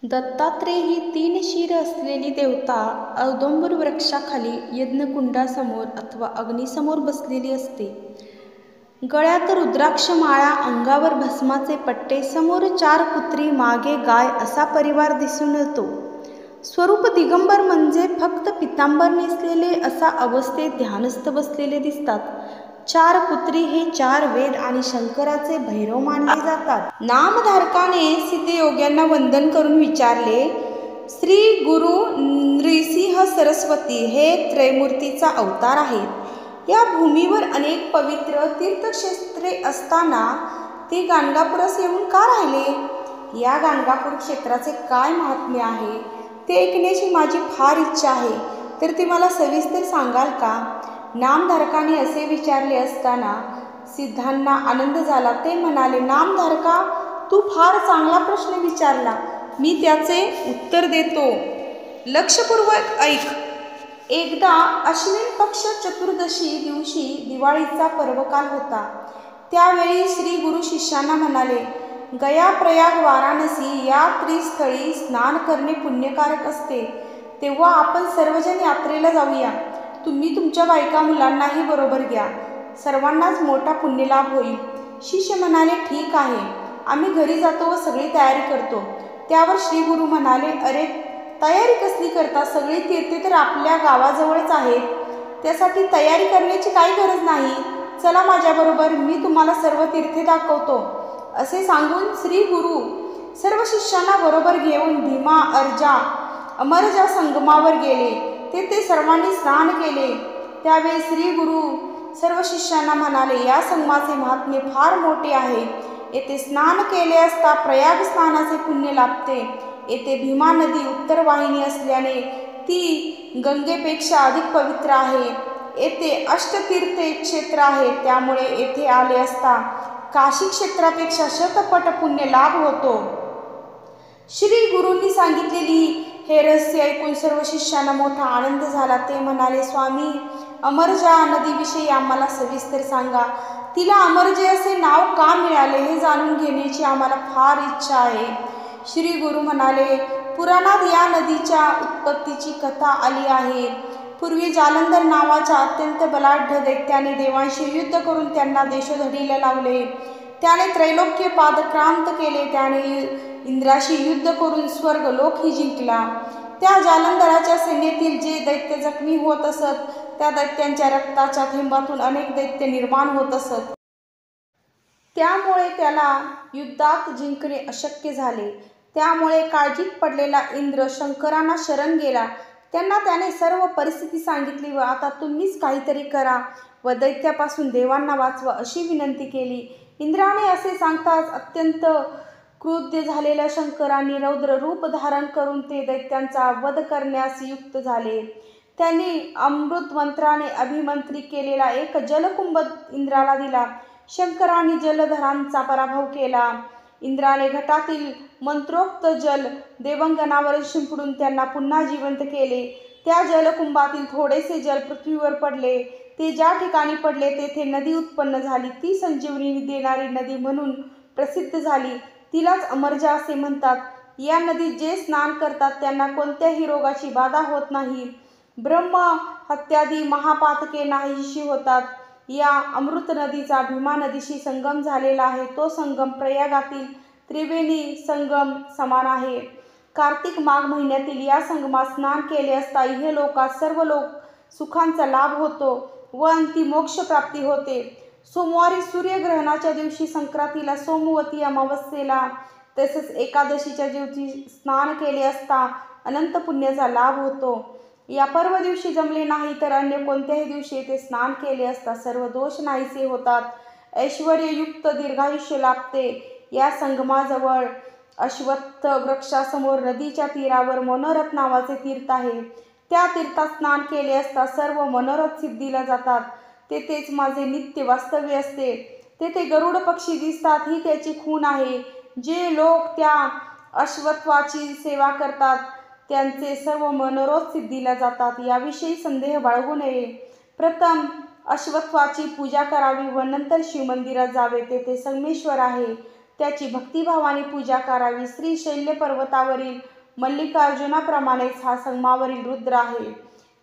दत्तात्रेय ही 3 शीर असलेली देवता औदुंबर वृक्षाखाली यज्ञकुंडासमोर अथवा अग्नीसमोर बसलेली असते. गळ्यात रुद्राक्ष माळा, अंगावर भस्माचे पट्टे, समोर 4 कुत्री, मागे गाय असा परिवार दिसून येतो. स्वरूप दिगंबर म्हणजे फक्त पितांबर नेसलेले असा अवस्थेत ध्यानस्थ बसलेले दिसतात. 4 कुत्री हे 4 वेद आणि शंकराचे भैरव मानले जातात. नामधारकाने सिद्धयोग्यांना वंदन करून विचारले, श्री गुरु नृसिंह सरस्वती हे त्रयमूर्तीचा अवतार आहेत. या भूमीवर अनेक पवित्र तीर्थक्षेत्रे असताना ते गाणगापुरास येऊन का राहिले? या गाणगापूर क्षेत्राचे काय महात्म्य आहे ते ऐकण्याची माझी फार इच्छा आहे, तर ते मला सविस्तर सांगाल का? नामधारकाने असे विचारले असताना सिद्धांना आनंद झाला. ते म्हणाले, नामधारका, तू फार चांगला प्रश्न विचारला. मी त्याचे उत्तर देतो. लक्षपूर्वक ऐक. एकदा अश्विन पक्ष चतुर्दशी दिवशी दिवाळीचा पर्वकाल होता. त्यावेळी श्री गुरु शिष्यांना म्हणाले, गया, प्रयाग, वाराणसी या त्रिस्थळी स्नान करणे पुण्यकारक असते. तेव्हा आपण सर्वजण यात्रेला जाऊया. तुम्ही तुमच्या बायका मुलांनाही बरोबर घ्या. सर्वांनाच मोठा पुण्यलाभ होईल. शिष्य म्हणाले, ठीक आहे, आम्ही घरी जातो व सगळी तयारी करतो. त्यावर श्री गुरु म्हणाले, अरे, तयारी कसली करता? सगळी तीर्थे तर आपल्या गावाजवळच आहेत. त्यासाठी तयारी करण्याची काही गरज नाही. चला माझ्याबरोबर, मी तुम्हाला सर्व तीर्थे दाखवतो. असे सांगून श्री गुरु सर्व शिष्यांना बरोबर घेऊन भीमा, अर्जा, अमरजा संगमावर गेले. तेथे सर्वांनी स्नान केले. त्यावेळी श्री गुरु सर्व शिष्यांना म्हणाले, या संगमाचे महात्म्य फार मोठे आहे. येथे स्नान केले असता प्रयाग स्नानाचे पुण्य लाभते. येथे भीमा नदी उत्तर वाहिनी असल्याने ती गंगेपेक्षा अधिक पवित्र आहे. येथे अष्टतीर्थे क्षेत्र आहे, त्यामुळे येथे आले असता काशी क्षेत्रापेक्षा शतपट पुण्य लाभ होतो. श्री गुरूंनी सांगितलेली हे रहस्य ऐकून सर्व शिष्यांना मोठा आनंद झाला. ते म्हणाले, स्वामी, अमरजा नदीविषयी आम्हाला सविस्तर सांगा. तिला अमरजे असे नाव का मिळाले हे जाणून घेण्याची आम्हाला फार इच्छा आहे. श्री गुरु म्हणाले, पुराणात या नदीच्या उत्पत्तीची कथा आली आहे. पूर्वी जालंधर नावाच्या अत्यंत बलाढ्य दैत्याने देवांशी युद्ध करून त्यांना देशोधडीला लावले. त्याने त्रैलोक्य पादक्रांत केले. त्याने इंद्राशी युद्ध करून स्वर्गलोकही जिंकला. त्या जालंधराच्या सेनेतील जे दैत्य जखमी होत असत, त्या दैत्यांच्या रक्ताच्या थेंबातून अनेक दैत्य निर्माण होत असत. त्यामुळे त्याला युद्धात जिंकणे अशक्य झाले. त्यामुळे काळजीत पडलेला इंद्र शंकरांना शरण गेला. त्यांना त्याने सर्व परिस्थिती सांगितली व आता तुम्हीच काहीतरी करा व दैत्यापासून देवांना वाचवा अशी विनंती केली. इंद्राने असे सांगताच अत्यंत क्रुद्ध झालेल्या शंकरांनी रौद्र रूप धारण करून ते दैत्यांचा वध करण्यास युक्त झाले. त्यांनी अमृत मंत्राने अभिमंत्रित केलेला एक जलकुंभ इंद्राला दिला. शंकरांनी जलधरांचा पराभव केला. इंद्राने घटातील मंत्रोक्त जल देवांगनावर शिंपडून त्यांना पुन्हा जिवंत केले. त्या जलकुंभातील थोडेसे जल पृथ्वीवर पडले. ते ज्या ठिकाणी पडले तेथे नदी उत्पन्न झाली. ती संजीवनी देणारी नदी म्हणून प्रसिद्ध झाली. तिलाच अमरजा असे म्हणतात. या नदीत जे स्नान करतात त्यांना कोणत्याही रोगाची बाधा होत नाही. ब्रह्म हत्यादी महापातके नाहीशी होतात. या अमृत नदीचा भीमा नदीशी संगम झालेला आहे. तो संगम प्रयागातील त्रिवेणी संगम समान आहे. कार्तिक माघ महिन्यातील या संगमात स्नान केले असता इहलोकात सर्व लोक सुखांचा लाभ होतो व अंती मोक्ष प्राप्ती होते. सोमवारी सूर्यग्रहणाच्या दिवशी, संक्रांतीला, सोमवती अमावस्येला तसेच एकादशीच्या दिवशी स्नान केले असता अनंत पुण्याचा लाभ होतो. या पर्व दिवशी जमले नाही तर अन्य कोणत्याही दिवशी येथे स्नान केले असता सर्व दोष नाहीसे होतात. ऐश्वर्ययुक्त दीर्घायुष्य लाभते. या संगमाजवळ अश्वत्थ वृक्षासमोर नदीच्या तीरावर मनोरथ नावाचे तीर्थ आहे. त्या तीर्थात स्नान केले असता सर्व मनोरथ सिद्धीला जातात. तेथेच माझे नित्य वास्तव्य असते. तेथे गरुड पक्षी दिसतात, ही त्याची खूण आहे. जे लोक त्या अश्वत्थाची सेवा करतात त्यांचे सर्व मनोरथ सिद्धीला जातात. याविषयी संदेह बाळगू नये. प्रथम अश्वत्थाची पूजा करावी व नंतर शिवमंदिरात जावे. तेथे संगमेश्वर आहे. त्याची भक्तिभावाने पूजा करावी. श्रीशैल्य पर्वतावरील मल्लिकार्जुनाप्रमाणेच हा संगमावरील रुद्र आहे.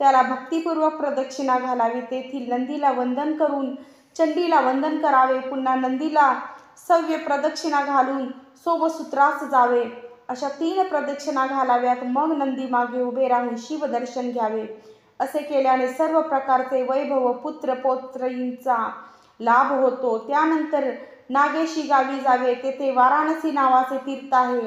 त्याला भक्तिपूर्वक प्रदक्षिणा घालावी. तेथील नंदीला वंदन करून चंडीला वंदन करावे. पुन्हा नंदीला सव्य प्रदक्षिणा घालून सोमसूत्रास जावे. अशा 3 प्रदक्षिणा घालाव्यात. मग नंदी मागे उभे राहून शिवदर्शन घ्यावे. असे केल्याने सर्व प्रकारचे वैभव, पुत्र पौत्रींचा लाभ होतो. त्यानंतर नागेशी गावी जावे. तेथे वाराणसी नावाचे तीर्थ आहे.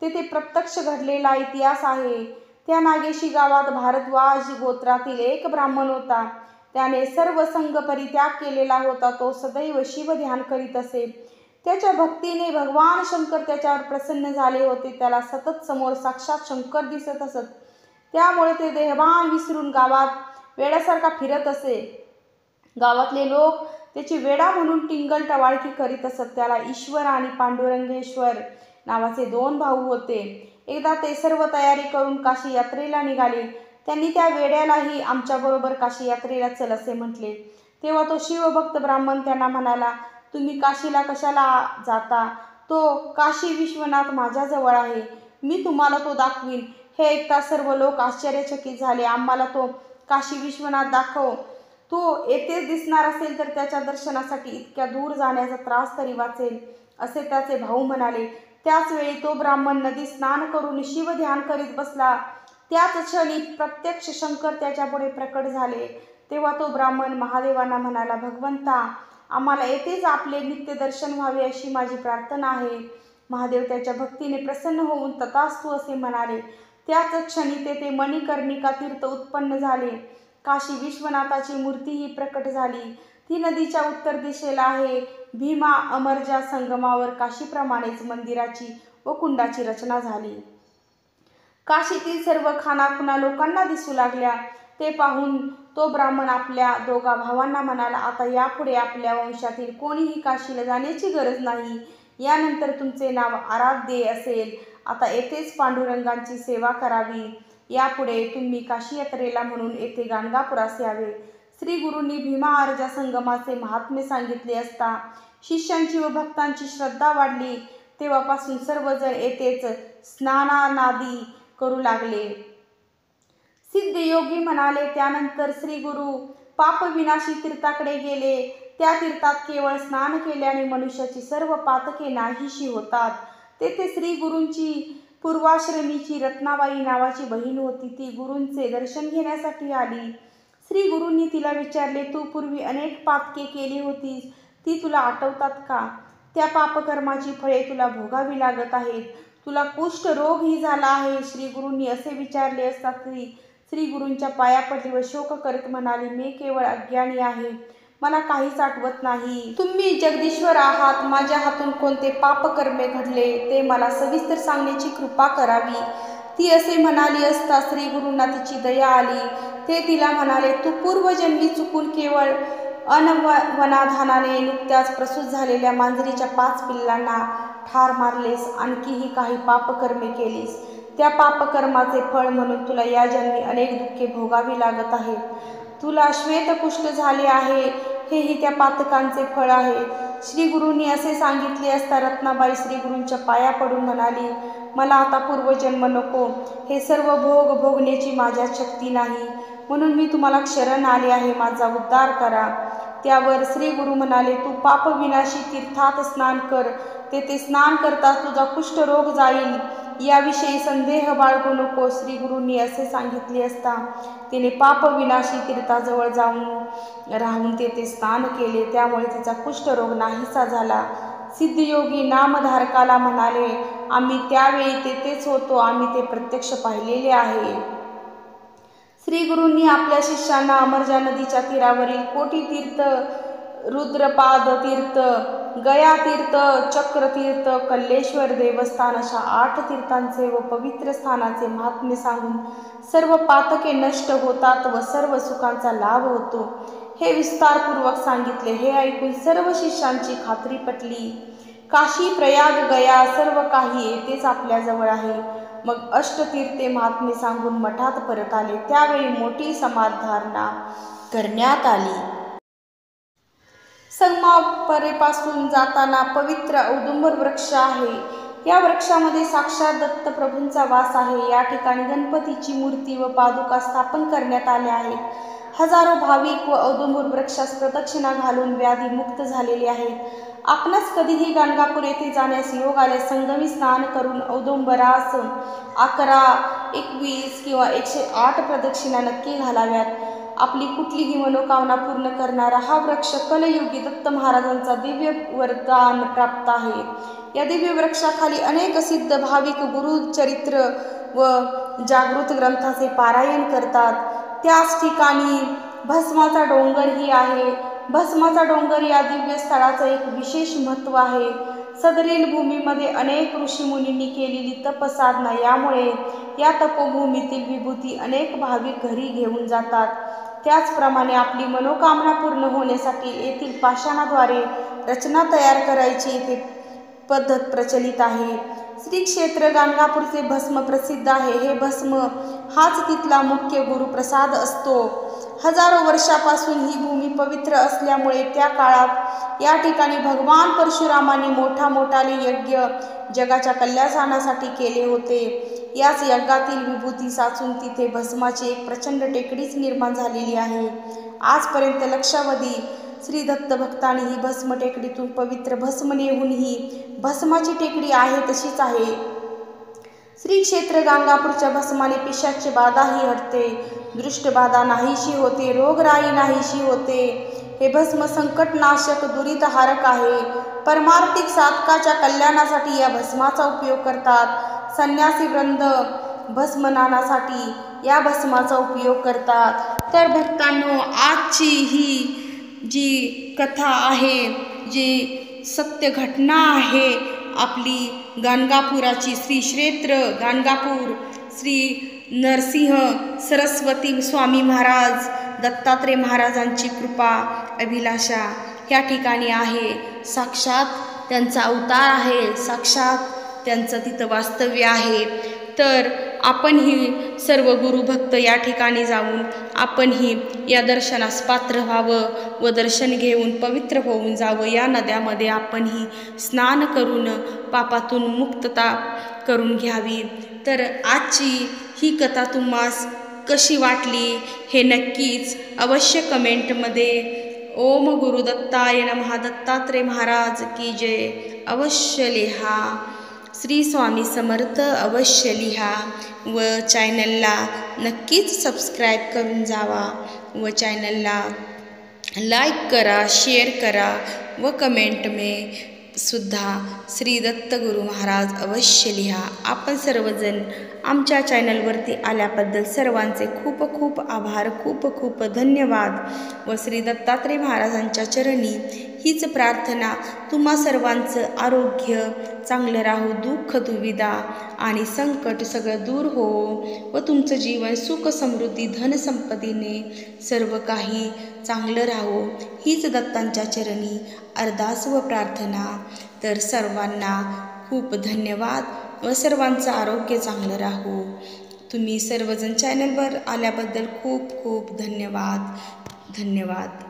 तेथे प्रत्यक्ष घडलेला इतिहास आहे. त्या नागेशी गावात भारद्वाज गोत्रातील एक ब्राह्मण होता. त्याने सर्व संग परित्याग केलेला होता. तो सदैव शिवध्यान करीत असे. त्याच्या भक्तीने भगवान शंकर त्याच्यावर प्रसन्न झाले होते. त्याला सतत समोर साक्षात शंकर दिसत असत. त्यामुळे ते देहभान विसरून गावात वेड्यासारखा फिरत असे. गावातले लोक त्याची वेडा म्हणून टिंगल टवाळकी करीत असत. त्याला ईश्वर आणि पांडुरंगेश्वर नावाचे 2 भाऊ होते. एकदा ते सर्व तयारी करून काशी यात्रेला निघाले. त्यांनी त्या वेड्यालाही आमच्याबरोबर काशी यात्रेला चल असे म्हटले. तेव्हा तो शिवभक्त ब्राह्मण त्यांना म्हणाला, तुम्ही काशीला कशाला जाता? तो काशी विश्वनाथ माझ्याजवळ आहे. मी तुम्हाला तो दाखवीन. हे ऐकता सर्व लोक आश्चर्यचकित झाले. आम्हाला तो काशी विश्वनाथ दाखव. तो येथेच दिसणार असेल तर त्याच्या दर्शनासाठी इतक्या दूर जाण्याचा त्रास तरी वाचेल, असे त्याचे भाऊ म्हणाले. त्याच वेळी तो ब्राह्मण नदी स्नान करून शिवध्यान करीत बसला. त्याच क्षणी प्रत्यक्ष शंकर त्याच्यापुढे प्रकट झाले. तेव्हा तो ब्राह्मण महादेवांना म्हणाला, भगवंता, आम्हाला येथेच आपले नित्य दर्शन व्हावे अशी माझी प्रार्थना आहे. महादेव त्याच्या भक्तीने प्रसन्न होऊन तथास्तु असे म्हणाले. त्याच क्षणी तेथे मणिकर्णिका तीर्थ उत्पन्न झाले. काशी विश्वनाथाची मूर्तीही प्रकट झाली. ती नदीच्या उत्तर दिशेला आहे. भीमा अमरजा संगमावर काशीप्रमाणेच मंदिराची व कुंडाची रचना झाली. काशीतील सर्व खानाखुणा लोकांना दिसू लागल्या. ते पाहून तो ब्राह्मण आपल्या 2 भावांना म्हणाला, आता यापुढे आपल्या वंशातील कोणीही काशीला जाण्याची गरज नाही. यानंतर तुमचे नाव आराध्य असेल. आता येथेच पांडुरंगांची सेवा करावी. यापुढे तुम्ही काशी यात्रेला म्हणून येथे गाणगापुरास यावे. श्री गुरूंनी भीमा अर्जा संगमाचे महात्म्य सांगितले असता शिष्यांची व भक्तांची श्रद्धा वाढली. तेव्हापासून सर्वजण येथेच स्नानानादी करू लागले. सिद्धयोगी म्हणाले, त्यानंतर श्री गुरु पापविनाशी तीर्थाकडे गेले. त्या तीर्थात केवळ स्नान केल्याने मनुष्याची सर्व पातके नाहीशी होतात. तेथे श्री गुरूंची पूर्वाश्रमीची रत्नाबाई नावाची बहीण होती. ती गुरूंचे दर्शन घेण्यासाठी आली. श्री गुरूंनी तिला विचारले, तू पूर्वी अनेक पातके केली होतीस, ती तुला आठवतात का? त्या पापकर्माची फळे तुला भोगावी लागत आहेत. तुला कुष्ठ रोगही झाला आहे. श्री गुरूंनी असे विचारले असता ती श्री गुरूंच्या पाया पडली व शोक करत म्हणाली, मी केवळ अज्ञानी आहे. मला काहीच आठवत नाही. तुम्ही जगदीश्वर आहात. माझ्या हातून कोणते पापकर्मे घडले ते मला सविस्तर सांगण्याची कृपा करावी. ती असे म्हणाली असता श्री गुरूंना तिची दया आली. ते तिला म्हणाले, तू पूर्वजन्मी चुकून केवळ अनवनाधानाने नुकत्याच प्रसूत झालेल्या मांजरीच्या 5 पिल्लांना ठार मारलेस. आणखीही काही पापकर्मे केलीस. त्या पापकर्माचे फळ म्हणून तुला या जन्मी अनेक दुःखे भोगावी लागत आहेत. तुला श्वेतकुष्ठ झाले आहे, हेही त्या पातकांचे फळ आहे. श्री गुरूंनी असे सांगितले असता रत्नाबाई श्री गुरूंच्या पाया पडून म्हणाली, मला आता पूर्वजन्म नको. हे सर्व भोग भोगण्याची माझ्यात शक्ती नाही. म्हणून मी तुम्हाला शरण आले आहे. माझा उद्धार करा. त्यावर श्री गुरु म्हणाले, तू पापविनाशी तीर्थात स्नान कर. तेथे स्नान करताच तुझा कुष्ठरोग जाईल. याविषयी संदेह बाळगू नको. श्री गुरूंनी असे सांगितले असता तिने पापविनाशी तीर्थाजवळ राहून तेथे स्नान केले. त्यामुळे तिचा कुष्ठरोग नाहीसा झाला. सिद्धयोगी नामधारकाला म्हणाले, आम्ही त्यावेळी तेथेच होतो. आम्ही ते प्रत्यक्ष पाहिलेले आहे. श्री गुरूंनी आपल्या शिष्यांना अमरजा नदीच्या तीरावरील कोटी तीर्थ, रुद्रपाद तीर्थ, गया तीर्थ, चक्र तीर्थ, कल्लेश्वर देवस्थान अशा 8 तीर्थांचे व पवित्र स्थानाचे महात्म्य सांगून सर्व पातके नष्ट होतात व सर्व सुखांचा लाभ होतो हे विस्तारपूर्वक सांगितले. हे ऐकून सर्व शिष्यांची खात्री पटली. काशी, प्रयाग, गया सर्व काही येथेच आपल्याजवळ आहे. मग अष्टतीर्थे महात्म्य सांगून मठात परत आले. त्यावेळी मोठी समाजधारणा करण्यात आली. संगमापरेपासून जाताना पवित्र औदुंबर वृक्ष आहे. या वृक्षामध्ये साक्षात दत्तप्रभूंचा वास आहे. या ठिकाणी गणपतीची मूर्ती व पादुका स्थापन करण्यात आल्या आहेत. हजारो भाविक व औदुंबर वृक्षास प्रदक्षिणा घालून व्याधीमुक्त झालेले आहेत. आपणास कधीही गाणगापूर येथे जाण्यास योग आल्यास संगमी स्नान करून औदुंबरास 11, 21 किंवा 108 प्रदक्षिणा नक्की घालाव्यात. आपली कुठलीही मनोकामना पूर्ण करणारा हा वृक्ष कलयुगी दत्त महाराजांचा दिव्य वरदान प्राप्त आहे. या दिव्य वृक्षाखाली अनेक सिद्ध भाविक गुरुचरित्र व जागृत ग्रंथाचे पारायण करतात. त्याच ठिकाणी भस्माचा डोंगरही आहे. भस्माचा डोंगर या दिव्य स्थळाचं एक विशेष महत्त्व आहे. सदरील भूमीमध्ये अनेक ऋषीमुनींनी केलेली तपसाधना, यामुळे या तपोभूमीतील विभूती अनेक भाविक घरी घेऊन जातात. त्याचप्रमाणे आपली मनोकामना पूर्ण होण्यासाठी येथील पाषाणाद्वारे रचना तयार करायची येथे पद्धत प्रचलित आहे. श्री क्षेत्र गाणगापूरचे भस्म प्रसिद्ध आहे. हे भस्म हाच तिथला मुख्य गुरुप्रसाद असतो. हजारो वर्षापासून ही भूमी पवित्र असल्यामुळे त्या काळात या ठिकाणी भगवान परशुरामांनी मोठाले यज्ञ जगाच्या कल्याणासाठी केले होते. याच यज्ञातील विभूती साचून तिथे भस्माची एक प्रचंड टेकडीच निर्माण झालेली आहे. आजपर्यंत लक्षावधी श्री दत्त भक्तांनी ही भस्म टेकडीतून पवित्र भस्म नेऊन ही भस्माची टेकडी आहे तशीच आहे. श्री क्षेत्र गाणगापूरच्या भस्माने पिशाच्य बाधाही हटते, दृष्टबाधा नाहीशी होते, रोगराई नाहीशी होते. हे भस्म संकटनाशक दुरितहारक आहे. परमार्थिक साधकाच्या कल्याणासाठी या भस्माचा उपयोग करतात. संन्यासी वृंद भस्मनानासाठी या भस्माचा उपयोग करतात. तर भक्तांनो, आजची ही जी कथा आहे, जी सत्य घटना आहे आपली गाणगापुराची, श्री क्षेत्र गाणगापूर, श्री नरसिंह सरस्वती स्वामी महाराज, दत्तात्रय महाराजांची कृपा अभिलाषा या ठिकाणी आहे. साक्षात त्यांचा अवतार आहे, साक्षात त्यांचं तिथं वास्तव्य आहे. तर आपणही सर्व गुरुभक्त या ठिकाणी जाऊन आपणही या दर्शनास पात्र व्हावं व दर्शन घेऊन पवित्र होऊन जावं. या नद्यामध्ये आपणही स्नान करून पापातून मुक्तता करून घ्यावी. तर आजची ही कथा तुम्हास कशी वाटली हे नक्कीच अवश्य कमेंटमध्ये ओम गुरुदत्ताय नमः, दत्तात्रय महाराज की जय अवश्य लिहा. श्री स्वामी समर्थ अवश्य लिहा व चॅनलला नक्कीच सबस्क्राईब करून जावा व चॅनलला लाईक करा, शेअर करा व कमेंट में सुद्धा श्री दत्त गुरु महाराज अवश्य लिहा. आपण सर्वजण आमच्या चॅनलवरती आल्याबद्दल सर्वांचे खूप खूप आभार, खूप खूप धन्यवाद व श्री दत्तात्रय महाराजांच्या चरणी हीच प्रार्थना, तुम्हा सर्वांचं आरोग्य चांगलं राहो, दुःख दुविधा आणि संकट सगळं दूर हो व तुमचं जीवन सुख समृद्धी धनसंपत्तीने सर्व काही चांगलं राहो, हीच दत्तांच्या चरणी अरदास व प्रार्थना. तर सर्वांना खूप धन्यवाद व सर्वांचं आरोग्य चांगलं राहो. तुम्ही सर्वजण चॅनलवर आल्याबद्दल खूप खूप धन्यवाद.